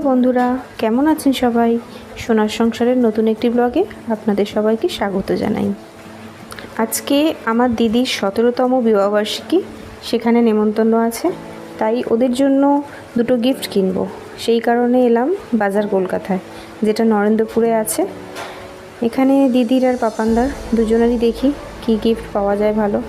বন্ধুরা, কেমন আছেন সবাই? সোনার সংসারের নতুন একটি ব্লগে আপনাদের সবাইকে স্বাগত জানাই। আজকে আমার দিদির 17তম বিবাহবার্ষিকী, সেখানে নেমন্তন্ন আছে, তাই ওদের জন্য দুটো গিফট কিনবো। সেই কারণে এলাম বাজার কলকাতায়, যেটা নরেন্দ্রপুরে আছে। এখানে দিদির আর পাপানদার দুজনেরই দেখি কি গিফট পাওয়া যায় ভালো।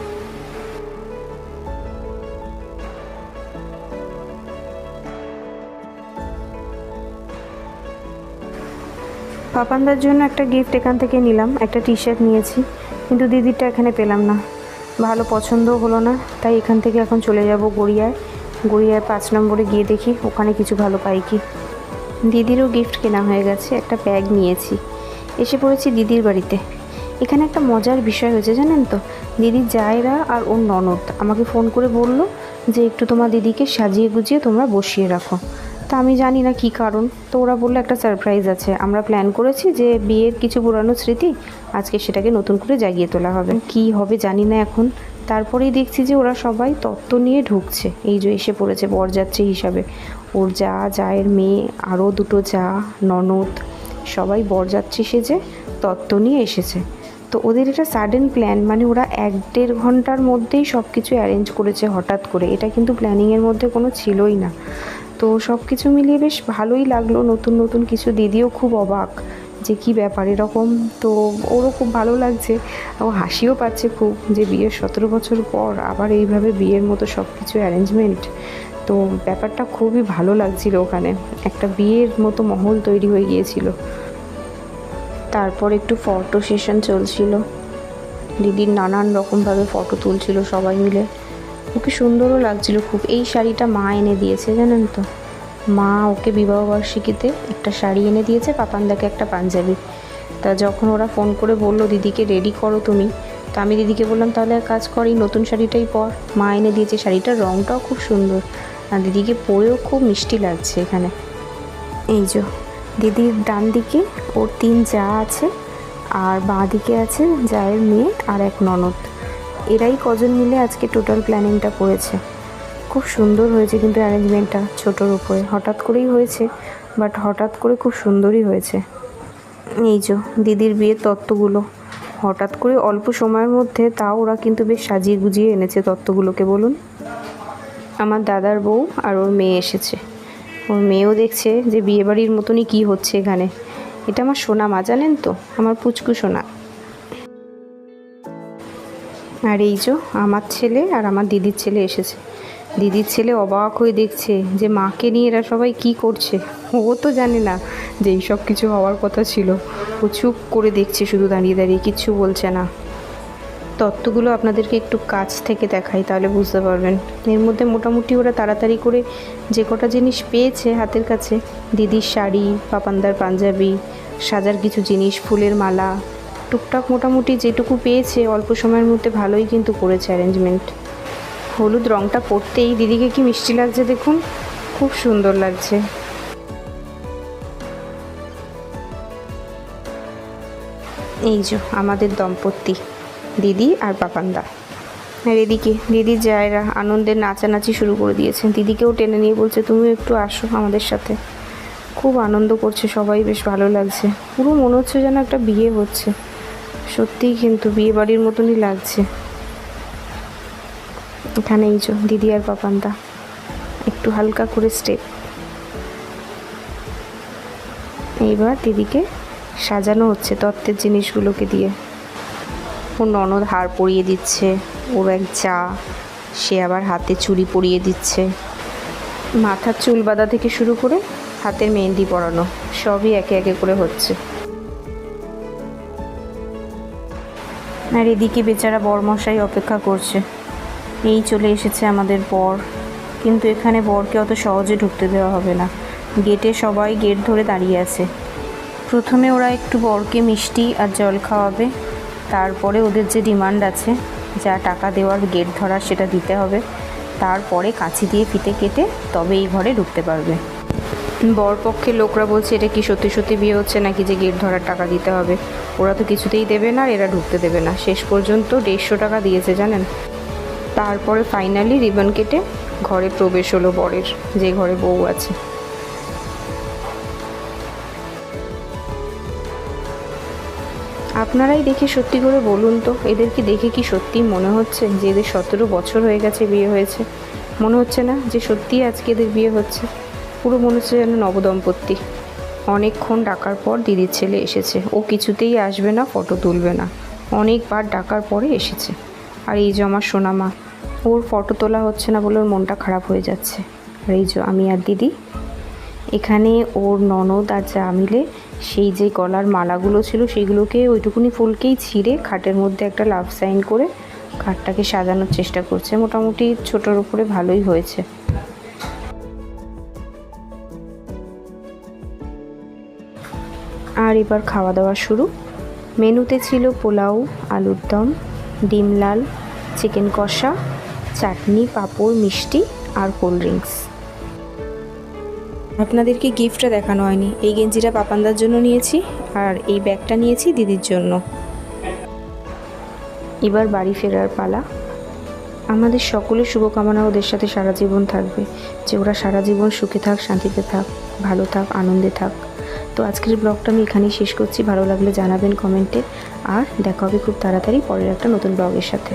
পাপানদার জন্য একটা গিফট এখান থেকে নিলাম, একটা টি শার্ট নিয়েছি, কিন্তু দিদিরটা এখানে পেলাম না, ভালো পছন্দও হলো না। তাই এখান থেকে এখন চলে যাব গড়িয়ায় 5 নম্বরে গিয়ে দেখি ওখানে কিছু ভালো পাই কি। দিদিরও গিফট কেনা হয়ে গেছে, একটা ব্যাগ নিয়েছি। এসে পড়েছি দিদির বাড়িতে। এখানে একটা মজার বিষয় হয়েছে জানেন তো, দিদির জায়েরা আর ওর ননদ আমাকে ফোন করে বলল যে একটু তোমার দিদিকে সাজিয়ে গুজিয়ে তোমরা বসিয়ে রাখো। তা আমি জানি না কী কারণ, তো ওরা বললো একটা সারপ্রাইজ আছে। আমরা প্ল্যান করেছি যে বিয়ের কিছু পুরানো স্মৃতি আজকে সেটাকে নতুন করে জাগিয়ে তোলা হবে। কি হবে জানি না এখন। তারপরেই দেখছি যে ওরা সবাই তত্ত্ব নিয়ে ঢুকছে। এই যে এসে পড়েছে বরযাত্রী হিসাবে ওর জায়ের মেয়ে, আরও দুটো যা, ননদ, সবাই বরযাত্রী সেজে তত্ত্ব নিয়ে এসেছে। তো ওদের এটা সাডেন প্ল্যান, মানে ওরা 1-1.5 ঘন্টার মধ্যেই সব কিছু অ্যারেঞ্জ করেছে হঠাৎ করে। এটা কিন্তু প্ল্যানিংয়ের মধ্যে কোনো ছিলই না। তো সব কিছু মিলিয়ে বেশ ভালোই লাগলো, নতুন নতুন কিছু। দিদিও খুব অবাক যে কী ব্যাপার এরকম। তো ওরও খুব ভালো লাগছে, ও হাসিও পাচ্ছে খুব যে বিয়ের 17 বছর পর আবার এইভাবে বিয়ের মতো সব কিছু অ্যারেঞ্জমেন্ট। তো ব্যাপারটা খুবই ভালো লাগছিল। ওখানে একটা বিয়ের মতো মহল তৈরি হয়ে গিয়েছিল। তারপর একটু ফটো সেশন চলছিল, দিদির নানান রকমভাবে ফটো তুলছিল সবাই মিলে। ওকে সুন্দরও লাগছিল খুব। এই শাড়িটা মা এনে দিয়েছে জানেন তো, মা ওকে বিবাহবার্ষিকীতে একটা শাড়ি এনে দিয়েছে, পাপানদাকে একটা পাঞ্জাবি। তা যখন ওরা ফোন করে বললো দিদিকে রেডি করো তুমি, তো আমি দিদিকে বললাম তাহলে এক কাজ কর, এই নতুন শাড়িটাই পর। মা এনে দিয়েছে শাড়িটার রঙটাও খুব সুন্দর, আর দিদিকে পরেও খুব মিষ্টি লাগছে এখানে। এই যে দিদির ডান দিকে ওর 3 যা আছে, আর বাঁ দিকে আছে জায়ের মেয়ে আর এক ননদ। এরাই কজন মিলে আজকে টোটাল প্ল্যানিংটা করেছে। খুব সুন্দর হয়েছে কিন্তু অ্যারেঞ্জমেন্টটা, ছোটোর উপরে হঠাৎ করেই হয়েছে, বাট হঠাৎ করে খুব সুন্দরই হয়েছে। এই যে দিদির বিয়ের তত্ত্বগুলো হঠাৎ করে অল্প সময়ের মধ্যে, তাও ওরা কিন্তু বেশ সাজিয়ে গুজিয়ে এনেছে তত্ত্বগুলোকে। বলুন, আমার দাদার বউ আর ওর মেয়ে এসেছে। ওর মেয়েও দেখছে যে বিয়েবাড়ির মতনই কী হচ্ছে এখানে। এটা আমার সোনা মা জানেন তো, আমার পুচকু সোনা। আর এই যে আমার ছেলে আর আমার দিদির ছেলে এসেছে। দিদির ছেলে অবাক হয়ে দেখছে যে মাকে নিয়ে এরা সবাই কি করছে। ও তো জানে না যে এই সব কিছু হওয়ার কথা ছিল। ও চুপ করে দেখছে, শুধু দাঁড়িয়ে দাঁড়িয়ে, কিচ্ছু বলছে না। তত্ত্বগুলো আপনাদেরকে একটু কাছ থেকে দেখাই, তাহলে বুঝতে পারবেন। এর মধ্যে মোটামুটি ওরা তাড়াতাড়ি করে যে কটা জিনিস পেয়েছে হাতের কাছে, দিদির শাড়ি, পাপানদার পাঞ্জাবি, সাজার কিছু জিনিস, ফুলের মালা, টুকটাক মোটামুটি যেটুকু পেয়েছে অল্প সময়ের মধ্যে ভালোই কিন্তু করেছে অ্যারেঞ্জমেন্ট। হলুদ রঙটা পরতেই দিদিকে কি মিষ্টি লাগছে দেখুন, খুব সুন্দর লাগছে। এই যে আমাদের দম্পতি, দিদি আর পাপানদা। আর এদিকে দিদির জায়েরা আনন্দের নাচানাচি শুরু করে দিয়েছে। দিদিকেও টেনে নিয়ে বলছে তুমিও একটু আসো আমাদের সাথে। খুব আনন্দ করছে সবাই, বেশ ভালো লাগছে। পুরো মনে হচ্ছে যেন একটা বিয়ে হচ্ছে, সত্যিই কিন্তু বিয়ে বাড়ির মতনই লাগছে। এখানে এই যে দিদি আর পাপানদা একটু হালকা করে স্টেপ। এইবার দিদিকে সাজানো হচ্ছে তত্ত্বের জিনিসগুলোকে দিয়ে। ওর ননদ হার পরিয়ে দিচ্ছে, ওর এক যা সে আবার হাতে চুড়ি পরিয়ে দিচ্ছে। মাথার চুল বাঁধা থেকে শুরু করে হাতের মেহেন্দি পরানো সবই একে একে করে হচ্ছে। আর এদিকে বেচারা বরমশাই অপেক্ষা করছে। এই চলে এসেছে আমাদের বর, কিন্তু এখানে বরকে অত সহজে ঢুকতে দেওয়া হবে না। গেটে সবাই গেট ধরে দাঁড়িয়ে আছে। প্রথমে ওরা একটু বরকে মিষ্টি আর জল খাওয়াবে, তারপরে ওদের যে ডিমান্ড আছে, যা টাকা দেওয়ার গেট ধরার সেটা দিতে হবে। তারপরে কাঁচি দিয়ে ফিতে কেটে তবে এই ঘরে ঢুকতে পারবে। বরপক্ষের লোকরা বলছে এটা কি সত্যি সত্যি বিয়ে হচ্ছে নাকি যে গেট ধরার টাকা দিতে হবে। ওরা তো কিছুতেই দেবে না আর এরা ঢুকতে দেবে না। শেষ পর্যন্ত 150 টাকা দিয়েছে জানেন। তারপরে ফাইনালি রিবন কেটে ঘরে প্রবেশ হলো বরের, যে ঘরে বউ আছে। আপনারাই দেখে সত্যি করে বলুন তো, এদেরকে দেখে কি সত্যিই মনে হচ্ছে যে এদের 17 বছর হয়ে গেছে বিয়ে হয়েছে? মনে হচ্ছে না যে সত্যিই আজকে এদের বিয়ে হচ্ছে? পুরো মনে হচ্ছে যেন নবদম্পতি। অনেকক্ষণ ডাকার পর দিদির ছেলে এসেছে। ও কিছুতেই আসবে না, ফটো তুলবে না। অনেকবার ডাকার পরে এসেছে। আর এই যে আমার সোনামা, ওর ফটো তোলা হচ্ছে না বলে ওর মনটা খারাপ হয়ে যাচ্ছে। আর এই যে আমি আর দিদি, এখানে ওর ননদ আর যা মিলে সেই যে গলার মালাগুলো ছিল সেইগুলোকে ওইটুকুনি ফুলকেই ছিঁড়ে খাটের মধ্যে একটা লাভ সাইন করে খাটটাকে সাজানোর চেষ্টা করছে। মোটামুটি ছোটোর উপরে ভালোই হয়েছে। আর এবার খাওয়া দাওয়া শুরু। মেনুতে ছিল পোলাও, আলুর দম, ডিম লাল, চিকেন কষা, চাটনি, পাঁপড়, মিষ্টি আর কোল্ড ড্রিঙ্কস। আপনাদেরকে গিফটটা দেখানো হয়নি। এই গেঞ্জিটা পাপানদার জন্য নিয়েছি আর এই ব্যাগটা নিয়েছি দিদির জন্য। এবার বাড়ি ফেরার পালা। আমাদের সকলের শুভকামনা ওদের সাথে সারা জীবন থাকবে, যে ওরা সারা জীবন সুখে থাক, শান্তিতে থাক, ভালো থাক, আনন্দে থাক। তো আজকের ব্লগটা আমি এখানেই শেষ করছি। ভালো লাগলে জানাবেন কমেন্টে। আর দেখা হবে খুব তাড়াতাড়ি পরের একটা নতুন ব্লগের সাথে।